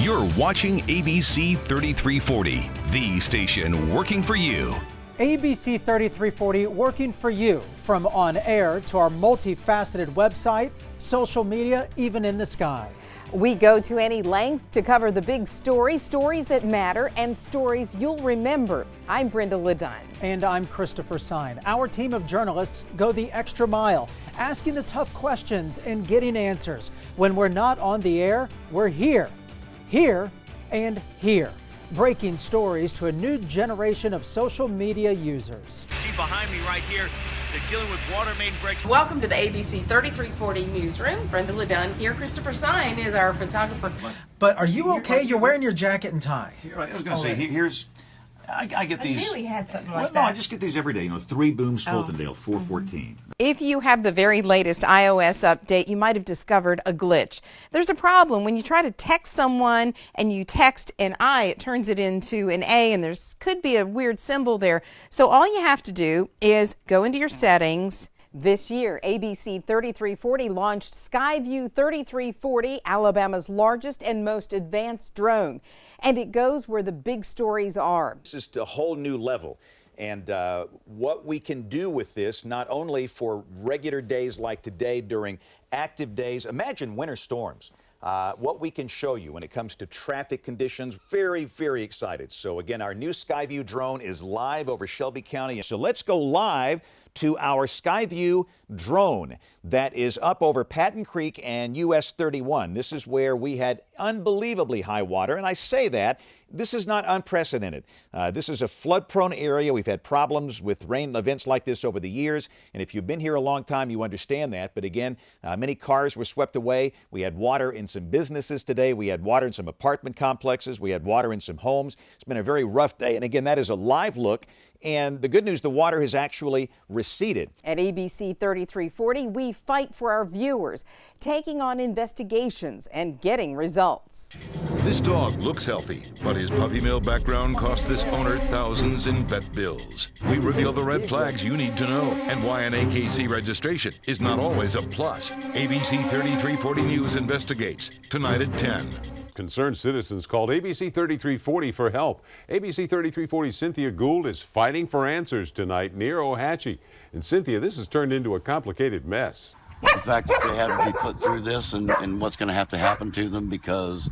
You're watching ABC 3340, the station working for you. ABC 3340 working for you, from on air to our multifaceted website, social media, even in the sky. We go to any length to cover the big stories that matter, and stories you'll remember. I'm Brenda Ledun. And I'm Christopher Sine. Our team of journalists go the extra mile, asking the tough questions and getting answers. When we're not on the air, we're here, and here. Breaking stories to a new generation of social media users. See behind me right here, they're dealing with water main breaks. Welcome to the ABC 3340 newsroom. Brenda Ledun here. Christopher Sine is our photographer. But are you okay? You're wearing your jacket and tie. Right, I was going to say, here's, I get these. I knew he had something like that. No, I just get these every day. 3 Booms Fultondale, 414. If you have the very latest iOS update, you might have discovered a glitch. There's a problem when you try to text someone and you text an I, it turns it into an A, and there's could be a weird symbol there. So all you have to do is go into your settings. This year, ABC 3340 launched Skyview 3340, Alabama's largest and most advanced drone. And it goes where the big stories are. This is a whole new level. And what we can do with this, not only for regular days like today, during active days, imagine winter storms. What we can show you when it comes to traffic conditions, very, very excited. So again, our new Skyview drone is live over Shelby County. So let's go live to our Skyview drone that is up over Patton Creek and US 31. This is where we had unbelievably high water, and I say that this is not unprecedented. This is a flood-prone area. We've had problems with rain events like this over the years, and if you've been here a long time, you understand that. But again, many cars were swept away. We had water in some businesses today. We had water in some apartment complexes. We had water in some homes. It's been a very rough day, and again, that is a live look. And the good news, the water has actually receded. At ABC 3340, we fight for our viewers, taking on investigations and getting results. This dog looks healthy, but his puppy mill background cost this owner thousands in vet bills. We reveal the red flags you need to know and why an AKC registration is not always a plus. ABC 3340 News investigates tonight at 10. Concerned citizens called ABC 3340 for help. ABC 3340's Cynthia Gould is fighting for answers tonight near Ohatchee. And Cynthia, this has turned into a complicated mess. The fact that they have to be put through this and what's going to have to happen to them, because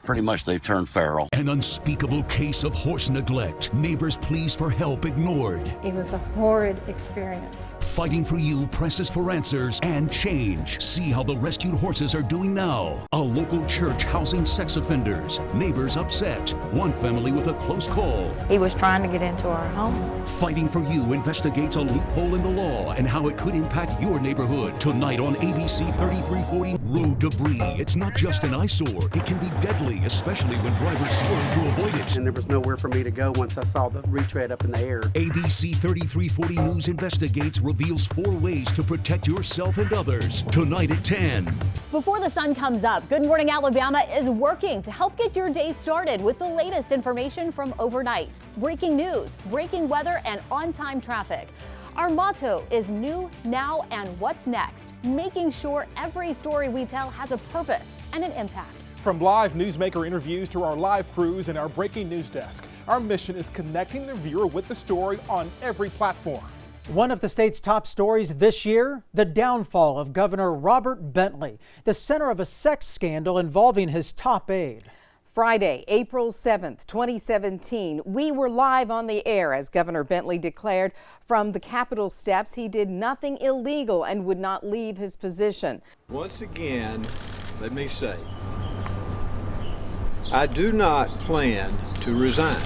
pretty much they've turned feral. An unspeakable case of horse neglect. Neighbors' pleas for help ignored. It was a horrid experience. Fighting for You presses for answers and change. See how the rescued horses are doing now. A local church housing sex offenders. Neighbors upset. One family with a close call. He was trying to get into our home. Fighting for You investigates a loophole in the law and how it could impact your neighborhood. Tonight on ABC 3340. Road debris. It's not just an eyesore. It can be deadly, especially when drivers swerve to avoid it. And there was nowhere for me to go once I saw the retread up in the air. ABC 3340 News investigates, reveals 4 ways to protect yourself and others. Tonight at 10. Before the sun comes up, Good Morning Alabama is working to help get your day started with the latest information from overnight. Breaking news, breaking weather, and on-time traffic. Our motto is new, now, and what's next, making sure every story we tell has a purpose and an impact. From live newsmaker interviews to our live crews and our breaking news desk, our mission is connecting the viewer with the story on every platform. One of the state's top stories this year, the downfall of Governor Robert Bentley, the center of a sex scandal involving his top aide. Friday, April 7th, 2017, we were live on the air as Governor Bentley declared from the Capitol steps he did nothing illegal and would not leave his position. Once again, let me say, I do not plan to resign.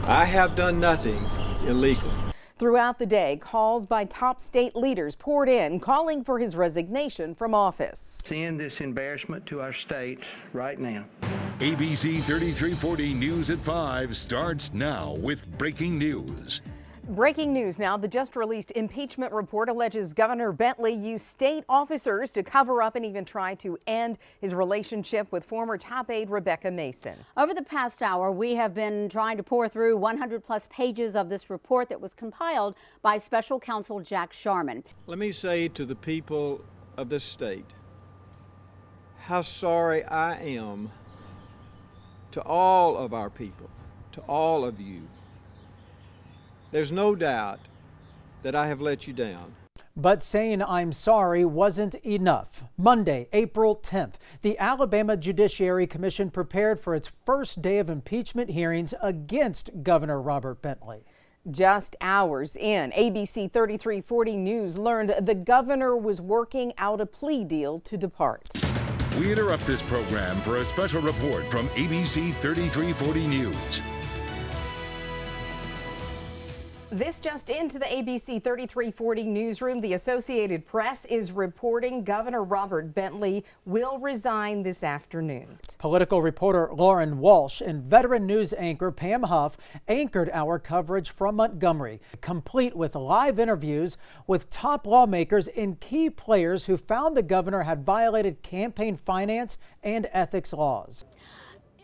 I have done nothing illegal. Throughout the day, calls by top state leaders poured in, calling for his resignation from office. Send this embarrassment to our state right now. ABC 3340 News at 5 starts now with breaking news. Breaking news now. The just released impeachment report alleges Governor Bentley used state officers to cover up and even try to end his relationship with former top aide Rebecca Mason. Over the past hour, we have been trying to pour through 100+ pages of this report that was compiled by special counsel Jack Sharman. Let me say to the people of this state how sorry I am to all of our people, to all of you. There's no doubt that I have let you down. But saying I'm sorry wasn't enough. Monday, April 10th, the Alabama Judiciary Commission prepared for its first day of impeachment hearings against Governor Robert Bentley. Just hours in, ABC 3340 News learned the governor was working out a plea deal to depart. We interrupt this program for a special report from ABC 3340 News. This just into the ABC 3340 newsroom. The Associated Press is reporting Governor Robert Bentley will resign this afternoon. Political reporter Lauren Walsh and veteran news anchor Pam Huff anchored our coverage from Montgomery, complete with live interviews with top lawmakers and key players who found the governor had violated campaign finance and ethics laws.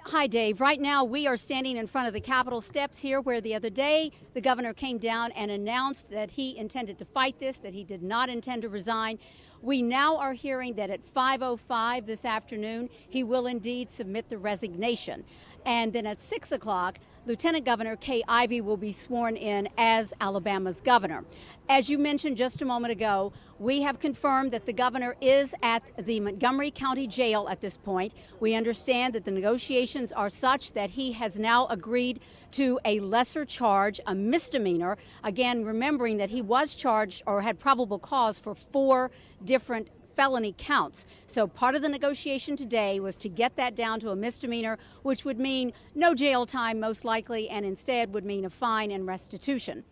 Hi, Dave. Right now, we are standing in front of the Capitol steps here, where the other day the governor came down and announced that he intended to fight this, that he did not intend to resign. We now are hearing that at 5:05 this afternoon, he will indeed submit the resignation. And then at 6 o'clock, Lieutenant Governor Kay Ivey will be sworn in as Alabama's governor. As you mentioned just a moment ago, we have confirmed that the governor is at the Montgomery County Jail at this point. We understand that the negotiations are such that he has now agreed to a lesser charge, a misdemeanor. Again, remembering that he was charged or had probable cause for 4 different felony counts. So part of the negotiation today was to get that down to a misdemeanor, which would mean no jail time most likely, and instead would mean a fine and restitution.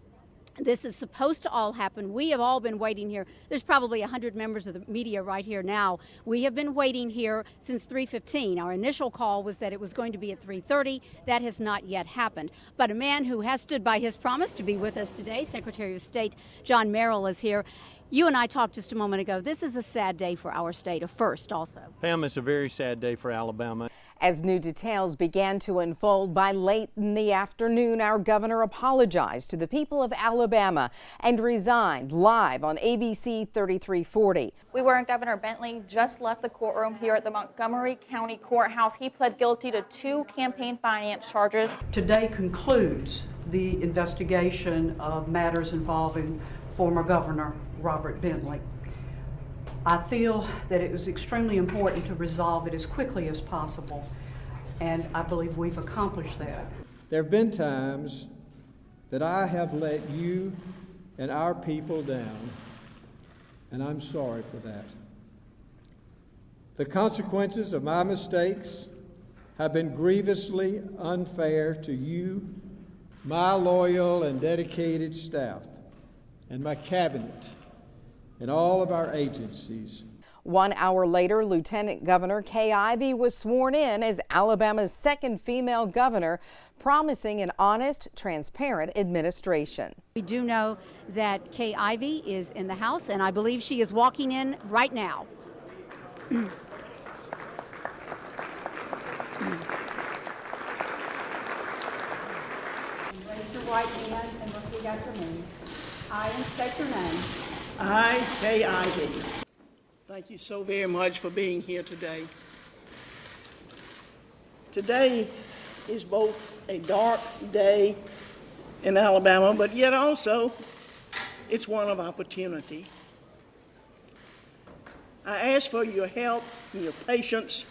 This is supposed to all happen. We have all been waiting here. There's probably 100 members of the media right here now. We have been waiting here since 3:15. Our initial call was that it was going to be at 3:30. That has not yet happened. But a man who has stood by his promise to be with us today, Secretary of State John Merrill, is here. You and I talked just a moment ago. This is a sad day for our state, a first also. Pam, it's a very sad day for Alabama. As new details began to unfold by late in the afternoon, our governor apologized to the people of Alabama and resigned live on ABC 3340. We were in Governor Bentley just left the courtroom here at the Montgomery County Courthouse. He pled guilty to 2 campaign finance charges. Today concludes the investigation of matters involving former Governor Robert Bentley. I feel that it was extremely important to resolve it as quickly as possible, and I believe we've accomplished that. There have been times that I have let you and our people down, and I'm sorry for that. The consequences of my mistakes have been grievously unfair to you, my loyal and dedicated staff, and my cabinet, and all of our agencies. 1 hour later, Lieutenant Governor Kay Ivey was sworn in as Alabama's second female governor, promising an honest, transparent administration. We do know that Kay Ivey is in the House, and I believe she is walking in right now. Raise your right hand and repeat after me. I state your name. I, Kay Ivey. Thank you so very much for being here today. Today is both a dark day in Alabama, but yet also it's one of opportunity. I ask for your help and your patience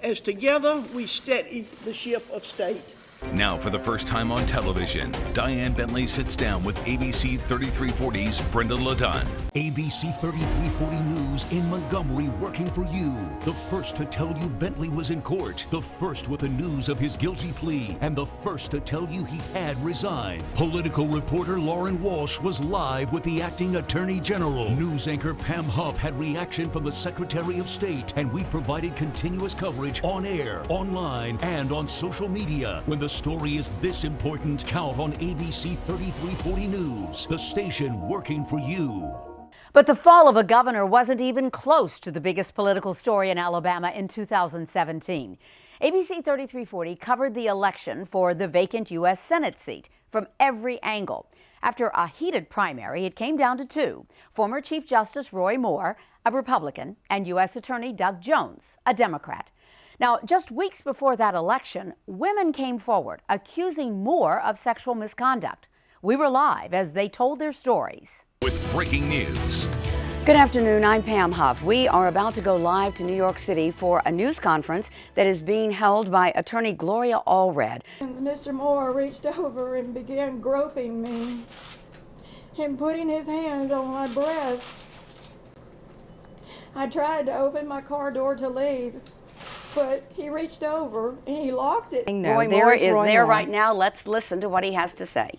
as together we steady the ship of state. Now, for the first time on television, Diane Bentley sits down with ABC 3340's Brenda Ladon. ABC 3340 News in Montgomery working for you. The first to tell you Bentley was in court. The first with the news of his guilty plea. And the first to tell you he had resigned. Political reporter Lauren Walsh was live with the acting attorney general. News anchor Pam Huff had reaction from the Secretary of State. And we provided continuous coverage on air, online, and on social media. When the story is this important, count on ABC 3340 News, the station working for you. But the fall of a governor wasn't even close to the biggest political story in Alabama in 2017. ABC 3340 covered the election for the vacant U.S. Senate seat from every angle. After a heated primary, it came down to two: former Chief Justice Roy Moore, a Republican, and U.S. Attorney Doug Jones, a Democrat. Now, just weeks before that election, women came forward accusing Moore of sexual misconduct. We were live as they told their stories. With breaking news. Good afternoon, I'm Pam Huff. We are about to go live to New York City for a news conference that is being held by attorney Gloria Allred. Mr. Moore reached over and began groping me and putting his hands on my breast. I tried to open my car door to leave, but he reached over and he locked it. Roy Moore is there right now. Let's listen to what he has to say.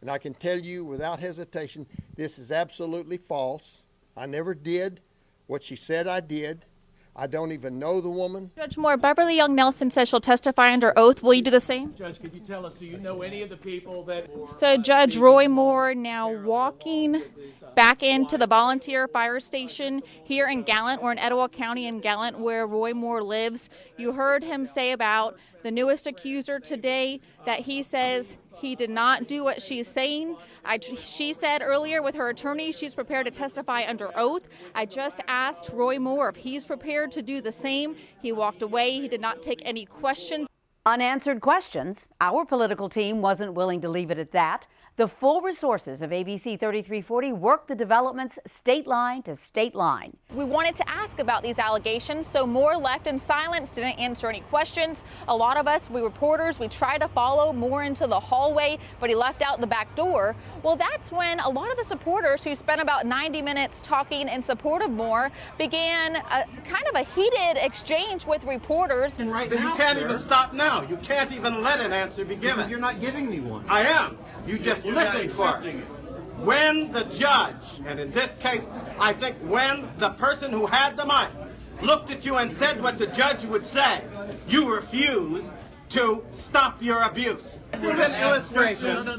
And I can tell you without hesitation, this is absolutely false. I never did what she said I did. I don't even know the woman. Judge Moore, Beverly Young Nelson says she'll testify under oath. Will you do the same? Judge, could you tell us, do you know any of the people that... So Judge Roy Moore now walking back into the volunteer fire station here in Gallant. We're in Etowah County in Gallant, where Roy Moore lives. You heard him say about the newest accuser today that he says he did not do what she's saying. She said earlier with her attorney she's prepared to testify under oath. I just asked Roy Moore if he's prepared to do the same. He walked away. He did not take any questions. Unanswered questions. Our political team wasn't willing to leave it at that. The full resources of ABC 3340 worked the developments state line to state line. We wanted to ask about these allegations, so Moore left in silence, didn't answer any questions. A lot of us, we reporters, we tried to follow Moore into the hallway, but he left out the back door. Well, that's when a lot of the supporters who spent about 90 minutes talking in support of Moore began a kind of a heated exchange with reporters. And right now, you can't even stop now. You can't even let an answer be given. You're not giving me one. I am. You just listen for it. When the judge, and in this case, I think when the person who had the mic looked at you and said what the judge would say, you refused to stop your abuse. This is an illustration.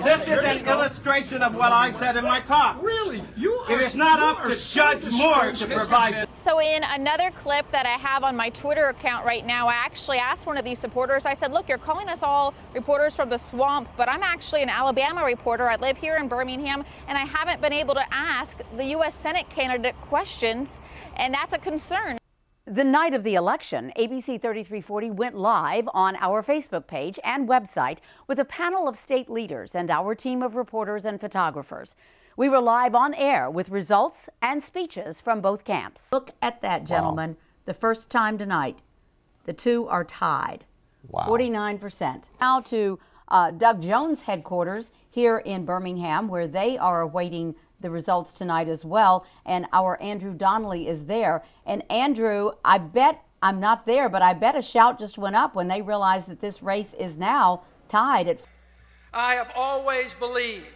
This is an illustration of what I said in my talk. Really? It is not up to Judge Moore to provide. So in another clip that I have on my Twitter account right now, I actually asked one of these supporters, I said, look, you're calling us all reporters from the swamp, but I'm actually an Alabama reporter. I live here in Birmingham, and I haven't been able to ask the U.S. Senate candidate questions, and that's a concern. The night of the election, ABC 3340 went live on our Facebook page and website with a panel of state leaders and our team of reporters and photographers. We were live on air with results and speeches from both camps. Look at that, gentlemen. Wow. The first time tonight, the two are tied. Wow. 49%. Now to Doug Jones' headquarters here in Birmingham, where they are awaiting the results tonight as well. And our Andrew Donnelly is there. And Andrew, I bet I'm not there, but I bet a shout just went up when they realized that this race is now tied at. I have always believed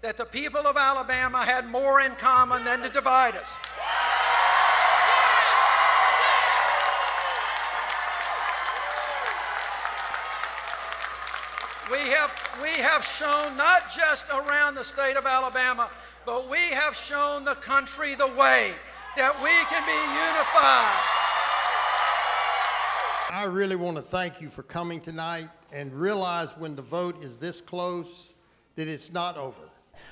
that the people of Alabama had more in common than to divide us. We have shown not just around the state of Alabama, but we have shown the country the way that we can be unified. I really want to thank you for coming tonight and realize when the vote is this close that it's not over.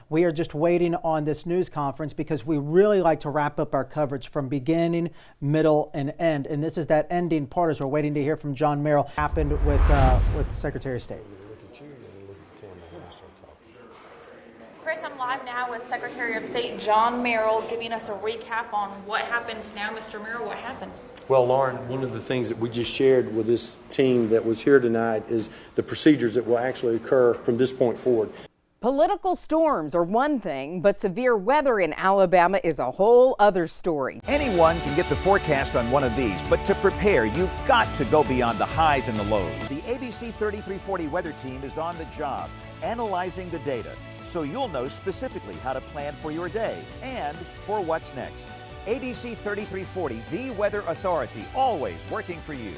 We are just waiting on this news conference because we really like to wrap up our coverage from beginning, middle, and end. And this is that ending part as we're waiting to hear from John Merrill. Happened with the Secretary of State. Chris, I'm live now with Secretary of State John Merrill giving us a recap on what happens now. Mr. Merrill, what happens? Well, Lauren, one of the things that we just shared with this team that was here tonight is the procedures that will actually occur from this point forward. Political storms are one thing, but severe weather in Alabama is a whole other story. Anyone can get the forecast on one of these, but to prepare, you've got to go beyond the highs and the lows. The ABC 3340 weather team is on the job, analyzing the data, so you'll know specifically how to plan for your day and for what's next. ABC 3340, the weather authority, always working for you.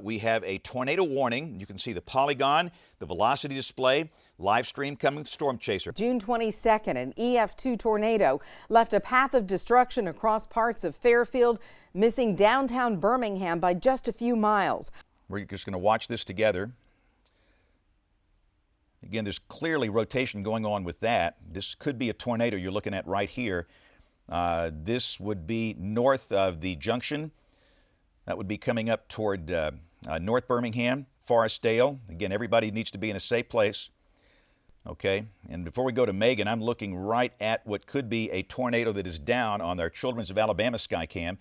We have a tornado warning. You can see the polygon, the velocity display, live stream coming with Storm Chaser. June 22nd, an EF2 tornado left a path of destruction across parts of Fairfield, missing downtown Birmingham by just a few miles. We're just going to watch this together. Again, there's clearly rotation going on with that. This could be a tornado you're looking at right here. This would be north of the junction. That would be coming up toward North Birmingham, Forestdale. Again, everybody needs to be in a safe place. Okay, and before we go to Megan, I'm looking right at what could be a tornado that is down on our Children's of Alabama Skycam.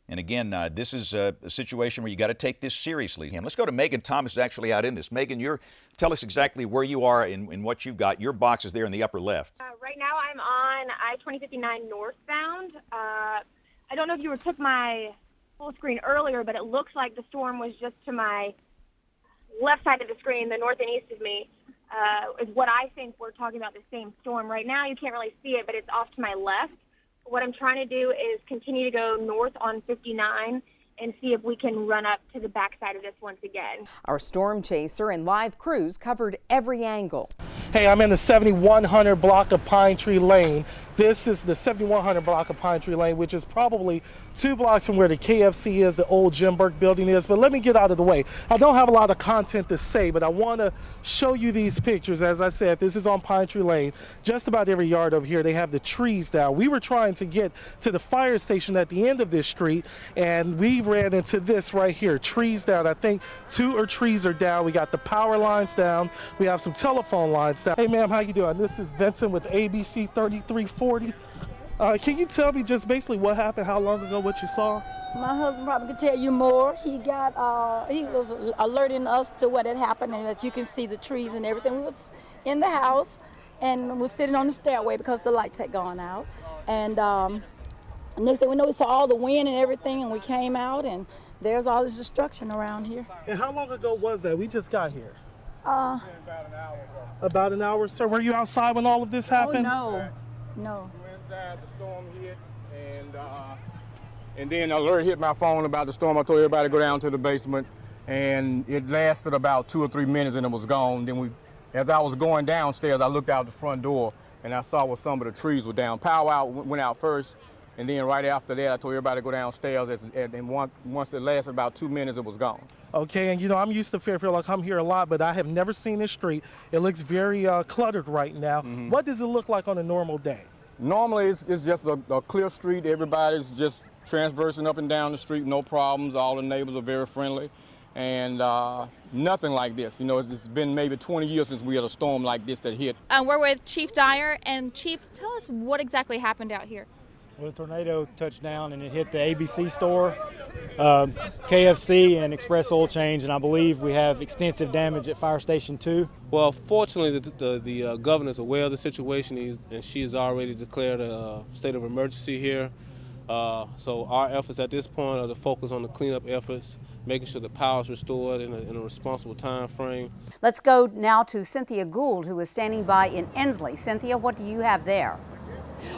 And again, this is a situation where you got to take this seriously. And let's go to Megan Thomas, is actually out in this. Megan, tell us exactly where you are and what you've got. Your box is there in the upper left. Right now I'm on I-2059 northbound. I don't know if you took my full screen earlier, but it looks like the storm was just to my left side of the screen, the north and east of me. Is what I think we're talking about, the same storm. Right now you can't really see it, but it's off to my left. What I'm trying to do is continue to go north on 59 and see if we can run up to the backside of this once again. Our storm chaser and live crews covered every angle. Hey, I'm in the 7100 block of Pine Tree Lane. This is the 7100 block of Pine Tree Lane, which is probably 2 blocks from where the KFC is, the old Jim Burke building is. But let me get out of the way. I don't have a lot of content to say, but I want to show you these pictures. As I said, this is on Pine Tree Lane. Just about every yard over here, they have the trees down. We were trying to get to the fire station at the end of this street, and we ran into this right here. Trees down. I think 2 trees are down. We got the power lines down. We have some telephone lines down. Hey, ma'am, how you doing? This is Vincent with ABC 3340. Can you tell me just basically what happened, how long ago, what you saw? My husband probably could tell you more. He was alerting us to what had happened, and that you can see the trees and everything. We was in the house and was sitting on the stairway because the lights had gone out. And next thing we know, we saw all the wind and everything, and we came out, and there's all this destruction around here. And how long ago was that? We just got here. About an hour ago. About an hour, sir. Were you outside when all of this happened? Oh, no. We went inside, the storm hit, and then an alert hit my phone about the storm. I told everybody to go down to the basement, and it lasted about 2 or 3 minutes, and it was gone. Then as I was going downstairs, I looked out the front door, and I saw where some of the trees were down. Power went out first, and then right after that, I told everybody to go downstairs, and once it lasted about 2 minutes, it was gone. Okay, and I'm used to Fairfield. I come here a lot, but I have never seen this street. It looks very cluttered right now. Mm-hmm. What does it look like on a normal day? Normally, it's just a clear street. Everybody's just transversing up and down the street, no problems. All the neighbors are very friendly, and nothing like this. It's been maybe 20 years since we had a storm like this that hit. We're with Chief Dyer, and Chief, tell us what exactly happened out here. Well, the tornado touched down and it hit the ABC store, KFC, and Express Oil Change, and I believe we have extensive damage at Fire Station 2. Well, fortunately, the governor's aware of the situation, and she has already declared a state of emergency here. So our efforts at this point are to focus on the cleanup efforts, making sure the power is restored in a responsible time frame. Let's go now to Cynthia Gould, who is standing by in Ensley. Cynthia, what do you have there?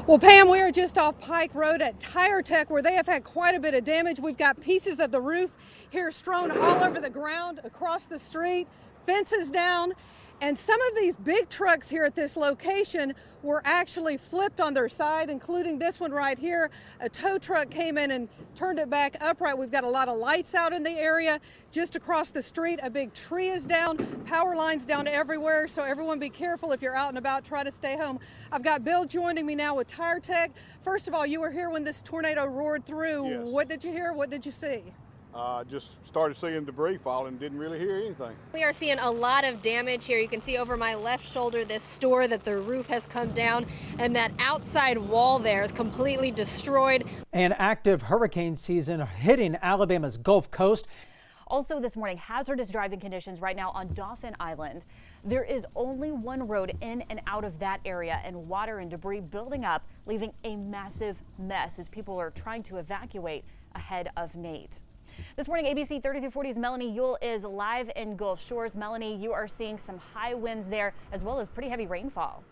Well, Pam, we are just off Pike Road at Tire Tech, where they have had quite a bit of damage. We've got pieces of the roof here strewn all over the ground, across the street, fences down, and some of these big trucks here at this location were actually flipped on their side, including this one right here. A tow truck came in and turned it back upright. We've got a lot of lights out in the area. Just across the street, a big tree is down, power lines down everywhere, so everyone be careful if you're out and about. Try to stay home. I've got Bill joining me now with Tire Tech. First of all, you were here when this tornado roared through. Yes. What did you hear? What did you see? Just started seeing debris falling, didn't really hear anything. We are seeing a lot of damage here. You can see over my left shoulder this store that the roof has come down, and that outside wall there is completely destroyed. An active hurricane season hitting Alabama's Gulf Coast. Also this morning, hazardous driving conditions right now on Dauphin Island. There is only one road in and out of that area, and water and debris building up, leaving a massive mess as people are trying to evacuate ahead of Nate. This morning, ABC 3340's Melanie Yule is live in Gulf Shores. Melanie, you are seeing some high winds there as well as pretty heavy rainfall.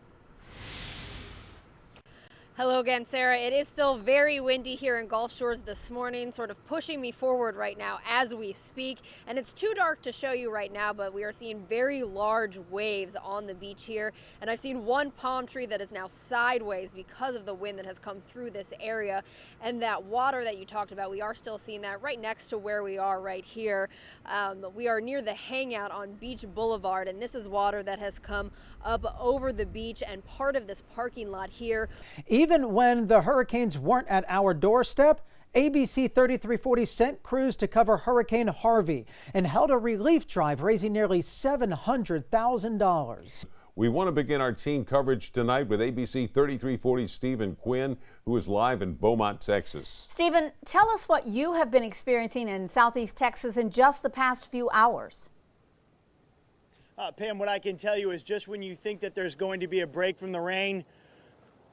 Hello again, Sarah. It is still very windy here in Gulf Shores this morning, sort of pushing me forward right now as we speak. And it's too dark to show you right now, but we are seeing very large waves on the beach here. And I've seen one palm tree that is now sideways because of the wind that has come through this area. And that water that you talked about, we are still seeing that right next to where we are right here. We are near the hangout on Beach Boulevard, and this is water that has come up over the beach and part of this parking lot here. Even when the hurricanes weren't at our doorstep, ABC 3340 sent crews to cover Hurricane Harvey and held a relief drive raising nearly $700,000. We want to begin our team coverage tonight with ABC 3340 Stephen Quinn, who is live in Beaumont, Texas. Stephen, tell us what you have been experiencing in Southeast Texas in just the past few hours. Pam, what I can tell you is just when you think that there's going to be a break from the rain,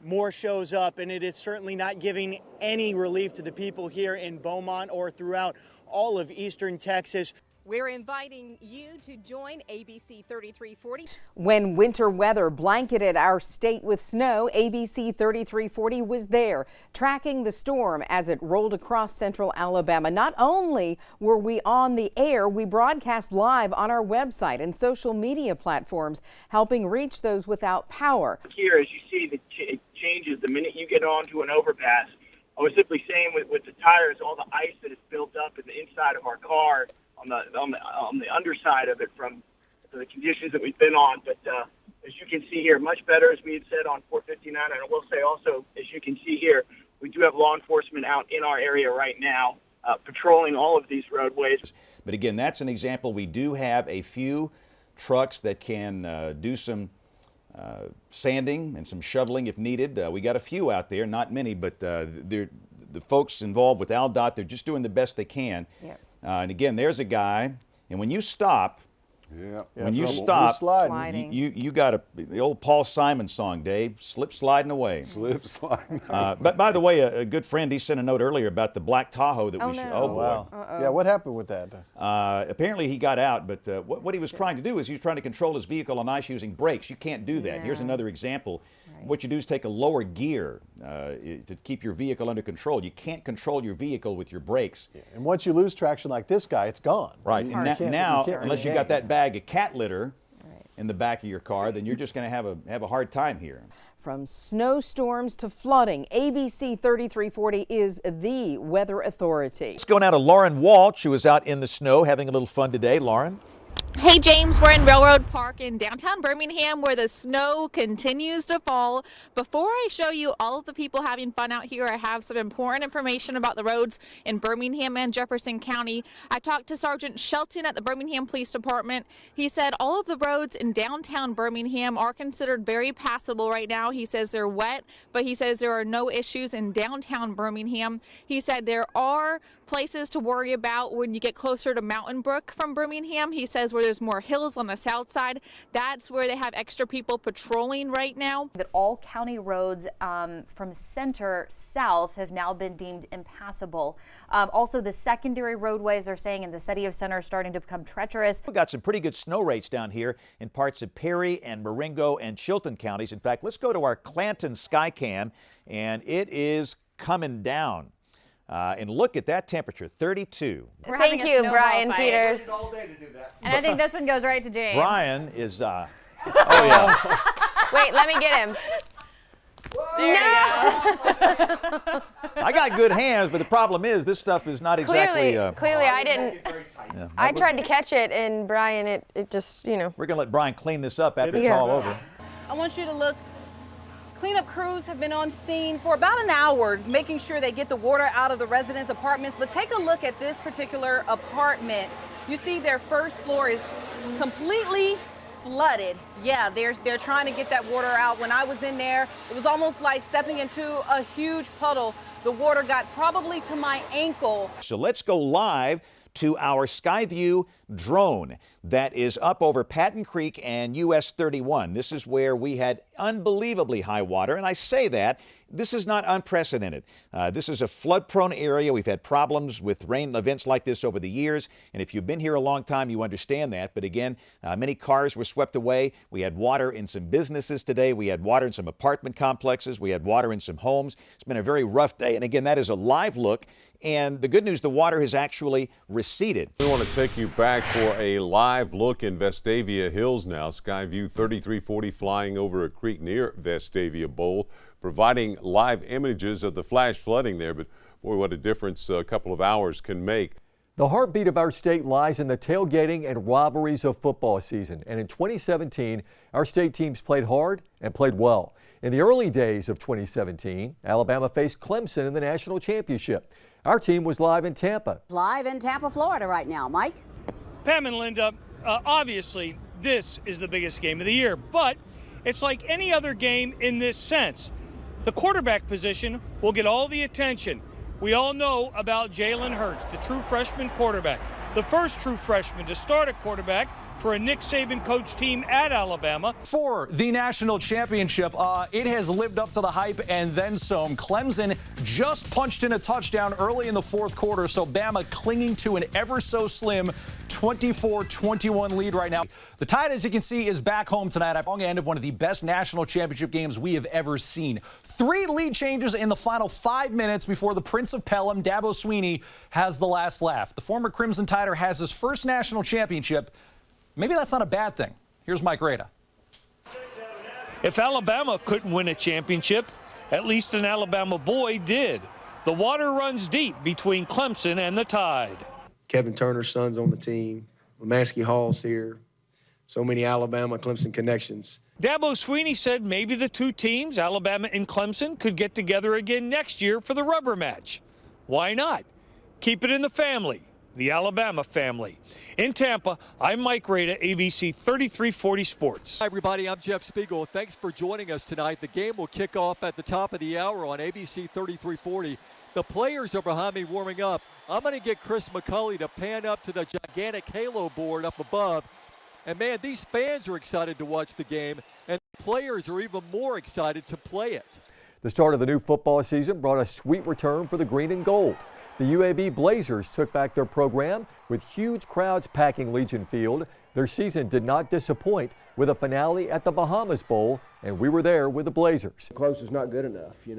more shows up, and it is certainly not giving any relief to the people here in Beaumont or throughout all of eastern Texas. We're inviting you to join ABC 3340. When winter weather blanketed our state with snow, ABC 3340 was there, tracking the storm as it rolled across central Alabama. Not only were we on the air, we broadcast live on our website and social media platforms, helping reach those without power. Here, as you see, it changes the minute you get onto an overpass. I was simply saying with the tires, all the ice that is built up in the inside of our car, on the underside of it from the conditions that we've been on. But as you can see here, much better, as we had said on 459. And I will say also, as you can see here, we do have law enforcement out in our area right now patrolling all of these roadways. But again, that's an example. We do have a few trucks that can do some sanding and some shoveling if needed. We got a few out there, not many, but the folks involved with AlDOT, they're just doing the best they can. Yep. And again, there's a guy, and when you stop, when you got the old Paul Simon song, Dave, slip sliding away. Slip sliding. But by the way, a good friend, he sent a note earlier about the black Tahoe that we should. Oh boy. Wow. Yeah, what happened with that? Apparently he got out, but what he was trying to do is he was trying to control his vehicle on ice using brakes. You can't do that. Yeah. Here's another example. Right. What you do is take a lower gear to keep your vehicle under control. You can't control your vehicle with your brakes. Yeah. And once you lose traction like this guy, it's gone. Right. And now, unless you got that bag of cat litter in the back of your car, then you're just going to have a hard time here. From snowstorms to flooding, ABC 3340 is the weather authority. Let's go now to Lauren Walsh, who is out in the snow having a little fun today. Lauren? Hey James, we're in Railroad Park in downtown Birmingham where the snow continues to fall. Before I show you all of the people having fun out here, I have some important information about the roads in Birmingham and Jefferson County. I talked to Sergeant Shelton at the Birmingham Police Department. He said all of the roads in downtown Birmingham are considered very passable right now. He says they're wet, but he says there are no issues in downtown Birmingham. He said there are places to worry about when you get closer to Mountain Brook from Birmingham. He says where there's more hills on the south side, that's where they have extra people patrolling right now. That all county roads from center south have now been deemed impassable. Also, the secondary roadways, they're saying in the city of Center, are starting to become treacherous. We've got some pretty good snow rates down here in parts of Perry and Marengo and Chilton counties. In fact, let's go to our Clanton Skycam, and it is coming down. And look at that temperature, 32. Thank you, Brian Peters. And I think this one goes right to James. Brian is, oh yeah. Wait, let me get him. There I got good hands, but the problem is this stuff is not exactly. Clearly, I didn't. Yeah. I tried to catch it, and Brian, it just, you know. We're going to let Brian clean this up after it's all over. I want you to look. Cleanup crews have been on scene for about an hour, making sure they get the water out of the residents' apartments. But take a look at this particular apartment. You see their first floor is completely flooded. Yeah, they're trying to get that water out. When I was in there, it was almost like stepping into a huge puddle. The water got probably to my ankle. So let's go live to our Skyview drone that is up over Patton Creek and US 31. This is where we had unbelievably high water. And I say that, this is not unprecedented. This is a flood-prone area. We've had problems with rain events like this over the years. And if you've been here a long time, you understand that. But again, many cars were swept away. We had water in some businesses today. We had water in some apartment complexes. We had water in some homes. It's been a very rough day. And again, that is a live look. And the good news, the water has actually receded. We want to take you back for a live look in Vestavia Hills now. Skyview 3340 flying over a creek near Vestavia Bowl, providing live images of the flash flooding there. But boy, what a difference a couple of hours can make. The heartbeat of our state lies in the tailgating and rivalries of football season. And in 2017, our state teams played hard and played well. In the early days of 2017, Alabama faced Clemson in the national championship. Our team was live in Tampa. Live in Tampa, Florida right now. Mike? Pam and Linda, obviously this is the biggest game of the year, but it's like any other game in this sense. The quarterback position will get all the attention. We all know about Jalen Hurts, the true freshman quarterback, the first true freshman to start at quarterback for a Nick Saban coach team at Alabama. For the national championship, it has lived up to the hype and then some. Clemson just punched in a touchdown early in the fourth quarter, so Bama clinging to an ever so slim 24-21 lead right now. The Tide, as you can see, is back home tonight at the long end of one of the best national championship games we have ever seen. 3 lead changes in the final 5 minutes before the Prince of Pelham, Dabo Swinney, has the last laugh. The former Crimson Tider has his first national championship. Maybe that's not a bad thing. Here's Mike Rada. If Alabama couldn't win a championship, at least an Alabama boy did. The water runs deep between Clemson and the Tide. Kevin Turner's son's on the team. Lemansky Hall's here. So many Alabama-Clemson connections. Dabo Swinney said maybe the two teams, Alabama and Clemson, could get together again next year for the rubber match. Why not? Keep it in the family. The Alabama family. In Tampa, I'm Mike Rada, ABC 3340 Sports. Hi, everybody. I'm Jeff Spiegel. Thanks for joining us tonight. The game will kick off at the top of the hour on ABC 3340. The players are behind me warming up. I'm going to get Chris McCulley to pan up to the gigantic halo board up above. And, man, these fans are excited to watch the game, and the players are even more excited to play it. The start of the new football season brought a sweet return for the green and gold. The UAB Blazers took back their program with huge crowds packing Legion Field. Their season did not disappoint with a finale at the Bahamas Bowl, and we were there with the Blazers. Close is not good enough, we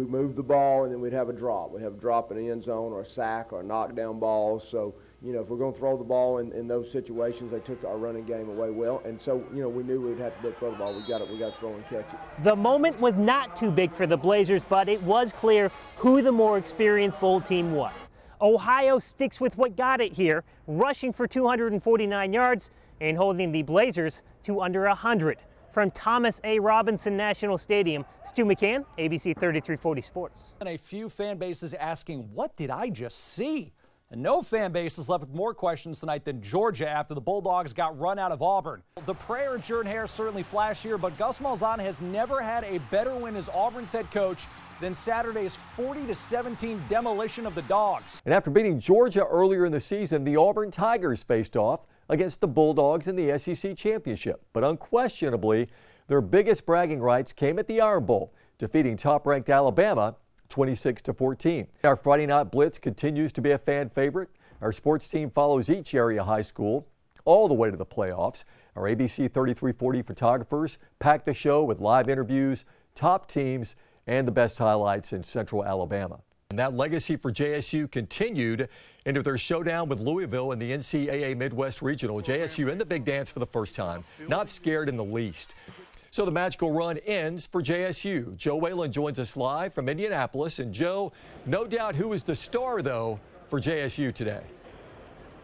move the ball and then we'd have a drop. We'd have a drop in the end zone or a sack or a knockdown ball. So, if we're going to throw the ball in those situations, they took our running game away well. And so, we knew we'd have to throw the ball. We got to throw and catch it. The moment was not too big for the Blazers, but it was clear who the more experienced bowl team was. Ohio sticks with what got it here, rushing for 249 yards and holding the Blazers to under 100. From Thomas A. Robinson National Stadium, Stu McCann, ABC 3340 Sports. And a few fan bases asking, what did I just see? And no fan base is left with more questions tonight than Georgia after the Bulldogs got run out of Auburn. The prayer of Jordan-Hare certainly flashier, but Gus Malzahn has never had a better win as Auburn's head coach than Saturday's 40-17 demolition of the Dogs. And after beating Georgia earlier in the season, the Auburn Tigers faced off against the Bulldogs in the SEC Championship. But unquestionably, their biggest bragging rights came at the Iron Bowl, defeating top-ranked Alabama 26-14. Our Friday Night Blitz continues to be a fan favorite. Our sports team follows each area high school all the way to the playoffs. Our ABC 3340 photographers pack the show with live interviews, top teams, and the best highlights in Central Alabama. And that legacy for JSU continued into their showdown with Louisville in the NCAA Midwest Regional. JSU in the big dance for the first time, not scared in the least. So the magical run ends for JSU. Joe Whalen joins us live from Indianapolis. And Joe, no doubt who is the star, though, for JSU today?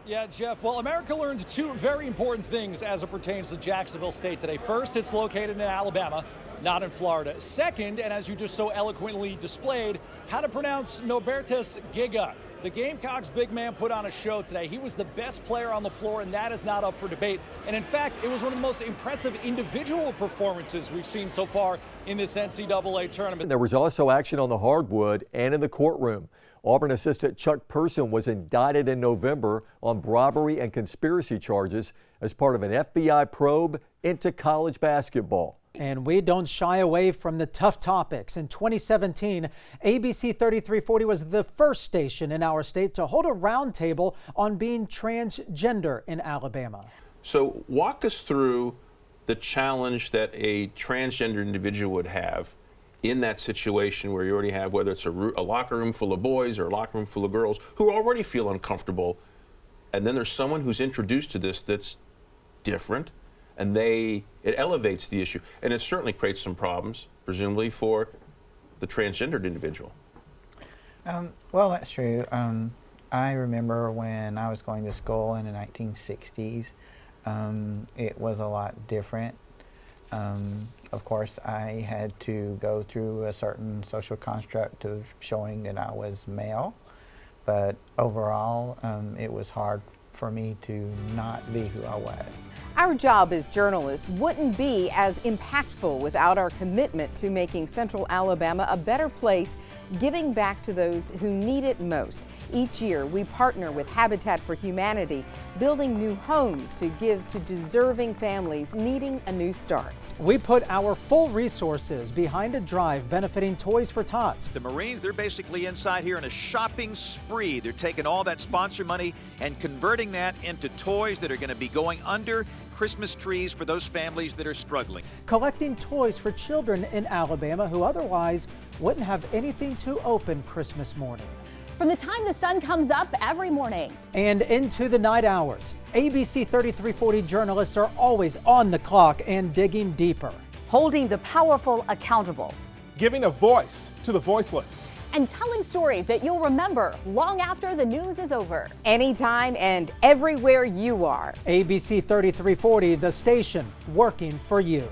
Yeah, Jeff. Well, America learned two very important things as it pertains to Jacksonville State today. First, it's located in Alabama, not in Florida. Second, and as you just so eloquently displayed, how to pronounce Nobertus Giga. The Gamecocks big man put on a show today. He was the best player on the floor, and that is not up for debate. And in fact, it was one of the most impressive individual performances we've seen so far in this NCAA tournament. There was also action on the hardwood and in the courtroom. Auburn assistant Chuck Person was indicted in November on bribery and conspiracy charges as part of an FBI probe into college basketball. And we don't shy away from the tough topics. In 2017, ABC 3340 was the first station in our state to hold a roundtable on being transgender in Alabama. So walk us through the challenge that a transgender individual would have in that situation where you already have, whether it's a locker room full of boys or a locker room full of girls who already feel uncomfortable, and then there's someone who's introduced to this that's different, and it elevates the issue, and it certainly creates some problems, presumably, for the transgendered individual. Well, that's true. I remember when I was going to school in the 1960s, it was a lot different. Of course, I had to go through a certain social construct of showing that I was male, but overall, it was hard for me to not be who I was. Our job as journalists wouldn't be as impactful without our commitment to making Central Alabama a better place, giving back to those who need it most. Each year, we partner with Habitat for Humanity, building new homes to give to deserving families needing a new start. We put our full resources behind a drive benefiting Toys for Tots. The Marines, they're basically inside here in a shopping spree. They're taking all that sponsor money and converting that into toys that are going to be going under Christmas trees for those families that are struggling. Collecting toys for children in Alabama who otherwise wouldn't have anything to open Christmas morning. From the time the sun comes up every morning and into the night hours, ABC 3340 journalists are always on the clock and digging deeper. Holding the powerful accountable. Giving a voice to the voiceless. And telling stories that you'll remember long after the news is over. Anytime and everywhere you are. ABC 3340, the station working for you.